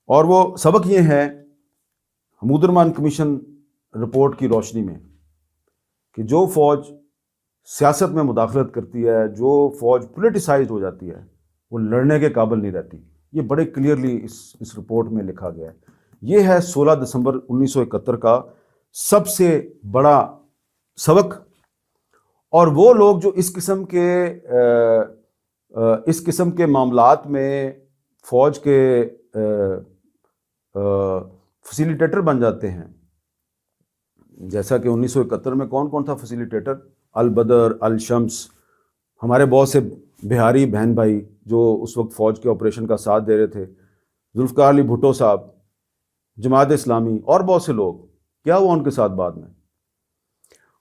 اور وہ سبق یہ ہے حمود الرحمن کمیشن رپورٹ کی روشنی میں کہ جو فوج سیاست میں مداخلت کرتی ہے، جو فوج پولیٹیسائزڈ ہو جاتی ہے، وہ لڑنے کے قابل نہیں رہتی۔ یہ بڑے کلیئرلی اس رپورٹ میں لکھا گیا ہے۔ یہ ہے 16 دسمبر 1971 کا سب سے بڑا سبق۔ اور وہ لوگ جو اس قسم کے معاملات میں فوج کے فیسیلیٹیٹر بن جاتے ہیں، جیسا کہ 1971 میں کون کون تھا فیسیلیٹیٹر؟ البدر، الشمس، ہمارے بہت سے بہاری بہن بھائی جو اس وقت فوج کے آپریشن کا ساتھ دے رہے تھے، ذوالفقار علی بھٹو صاحب، جماعت اسلامی اور بہت سے لوگ۔ کیا ہوا ان کے ساتھ بعد میں؟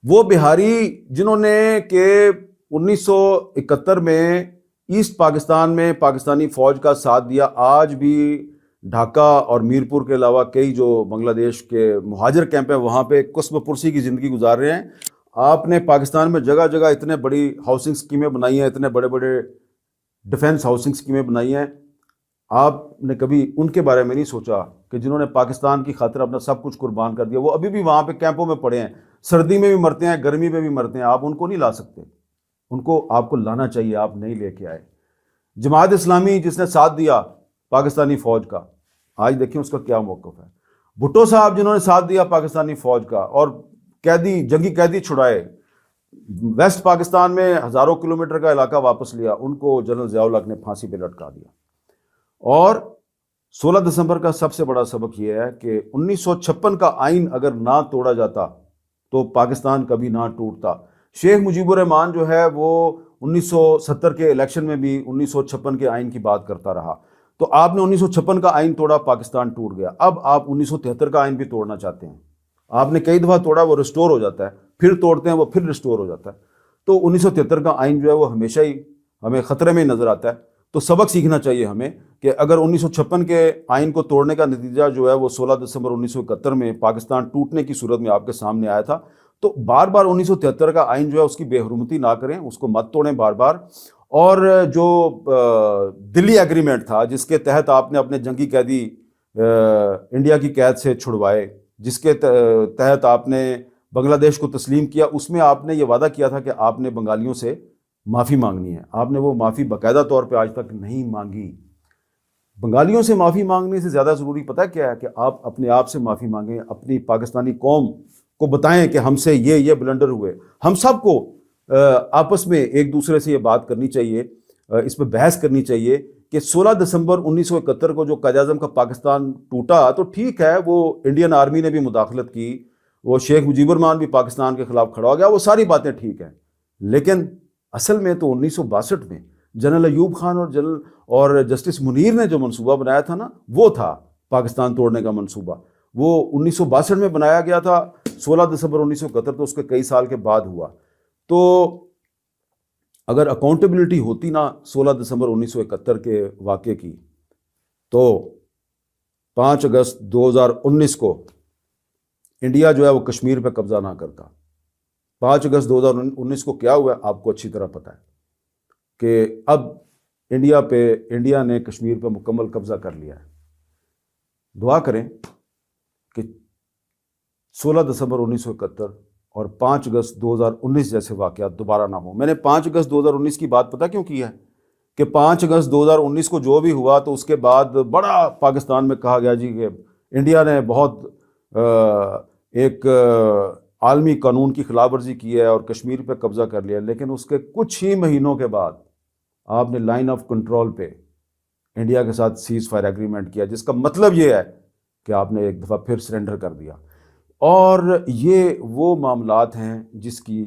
وہ بہاری جنہوں نے کہ 1971 میں ایسٹ پاکستان میں پاکستانی فوج کا ساتھ دیا، آج بھی ڈھاکہ اور میرپور کے علاوہ کئی جو بنگلہ دیش کے مہاجر کیمپ ہیں وہاں پہ قصب پرسی کی زندگی گزار رہے ہیں۔ آپ نے پاکستان میں جگہ جگہ اتنے بڑی ہاؤسنگ سکیمیں بنائی ہیں، اتنے بڑے بڑے ڈیفنس ہاؤسنگ سکیمیں بنائی ہیں، آپ نے کبھی ان کے بارے میں نہیں سوچا کہ جنہوں نے پاکستان کی خاطر اپنا سب کچھ قربان کر دیا، وہ ابھی بھی وہاں پہ کیمپوں میں پڑے ہیں، سردی میں بھی مرتے ہیں، گرمی میں بھی مرتے ہیں۔ آپ ان کو نہیں لا سکتے، ان کو آپ کو لانا چاہیے، آپ نہیں لے کے آئے۔ جماعت اسلامی جس نے ساتھ دیا پاکستانی فوج کا، آج دیکھیں اس کا کیا موقف ہے۔ بھٹو صاحب جنہوں نے ساتھ دیا پاکستانی فوج کا اور جنگی قیدی چھڑائے، ویسٹ پاکستان میں ہزاروں کلومیٹر کا علاقہ واپس لیا، ان کو جنرل ضیاء الحق نے پھانسی پہ لٹکا دیا۔ اور 16 دسمبر کا سب سے بڑا سبق یہ ہے کہ 1956 کا آئین اگر نہ توڑا جاتا تو پاکستان کبھی نہ ٹوٹتا۔ شیخ مجیب الرحمان جو ہے وہ 1970 کے الیکشن میں بھی 1956 کے آئین کی بات کرتا رہا، تو آپ نے 1956 کا آئین توڑا، پاکستان ٹوٹ گیا۔ اب آپ 1973 کا آئین بھی توڑنا چاہتے ہیں، آپ نے کئی دفعہ توڑا، وہ ریسٹور ہو جاتا ہے، پھر توڑتے ہیں وہ پھر ریسٹور ہو جاتا ہے۔ تو 1973 کا آئین جو ہے وہ ہمیشہ ہی ہمیں خطرے میں نظر آتا ہے۔ تو سبق سیکھنا چاہیے ہمیں کہ اگر 1956 کے آئین کو توڑنے کا نتیجہ جو ہے وہ 16 دسمبر 1971 میں پاکستان ٹوٹنے کی صورت میں آپ کے سامنے آیا تھا، تو بار بار 1973 کا آئین جو ہے اس کی بے حرمتی نہ کریں، اس کو مت توڑیں بار بار۔ اور جو دلی ایگریمنٹ تھا جس کے تحت آپ نے اپنے جنگی قیدی انڈیا کی قید سے چھڑوائے، جس کے تحت آپ نے بنگلہ دیش کو تسلیم کیا، اس میں آپ نے یہ وعدہ کیا تھا کہ آپ نے بنگالیوں سے معافی مانگنی ہے۔ آپ نے وہ معافی باقاعدہ طور پہ آج تک نہیں مانگی۔ بنگالیوں سے معافی مانگنے سے زیادہ ضروری پتہ کیا ہے؟ کہ آپ اپنے آپ سے معافی مانگیں، اپنی پاکستانی قوم کو بتائیں کہ ہم سے یہ بلنڈر ہوئے۔ ہم سب کو آپس میں ایک دوسرے سے یہ بات کرنی چاہیے، اس پہ بحث کرنی چاہیے کہ 16 دسمبر 1971 کو جو قائد اعظم کا پاکستان ٹوٹا، تو ٹھیک ہے وہ انڈین آرمی نے بھی مداخلت کی، وہ شیخ مجیب الرحمان بھی پاکستان کے خلاف کھڑا ہو گیا، وہ ساری باتیں ٹھیک ہیں، لیکن اصل میں تو 1962 میں جنرل ایوب خان اور جسٹس منیر نے جو منصوبہ بنایا تھا نا، وہ تھا پاکستان توڑنے کا منصوبہ۔ وہ 1962 میں بنایا گیا تھا، 16 دسمبر 1971 تو اس کے کئی سال کے بعد ہوا۔ تو اگر اکاؤنٹیبلٹی ہوتی نا 16 دسمبر 1971 کے واقعے کی، تو 5 اگست 2019 کو انڈیا جو ہے وہ کشمیر پہ قبضہ نہ کرتا۔ 5 اگست 2019 کو کیا ہوا آپ کو اچھی طرح پتہ ہے کہ اب انڈیا نے کشمیر پہ مکمل قبضہ کر لیا ہے۔ دعا کریں کہ 16 دسمبر 1971 اور 5 اگست 2019 جیسے واقعات دوبارہ نہ ہوں۔ میں نے 5 اگست 2019 کی بات پتہ کیوں کی ہے؟ کہ 5 اگست 2019 کو جو بھی ہوا تو اس کے بعد بڑا پاکستان میں کہا گیا جی کہ انڈیا نے بہت ایک عالمی قانون کی خلاف ورزی کی ہے اور کشمیر پہ قبضہ کر لیا، لیکن اس کے کچھ ہی مہینوں کے بعد آپ نے لائن آف کنٹرول پہ انڈیا کے ساتھ سیز فائر ایگریمنٹ کیا، جس کا مطلب یہ ہے کہ آپ نے ایک دفعہ پھر سرنڈر کر دیا۔ اور یہ وہ معاملات ہیں جس کی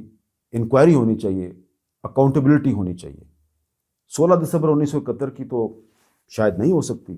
انکوائری ہونی چاہیے، اکاؤنٹیبلٹی ہونی چاہیے۔ 16 دسمبر 1971 کی تو شاید نہیں ہو سکتی۔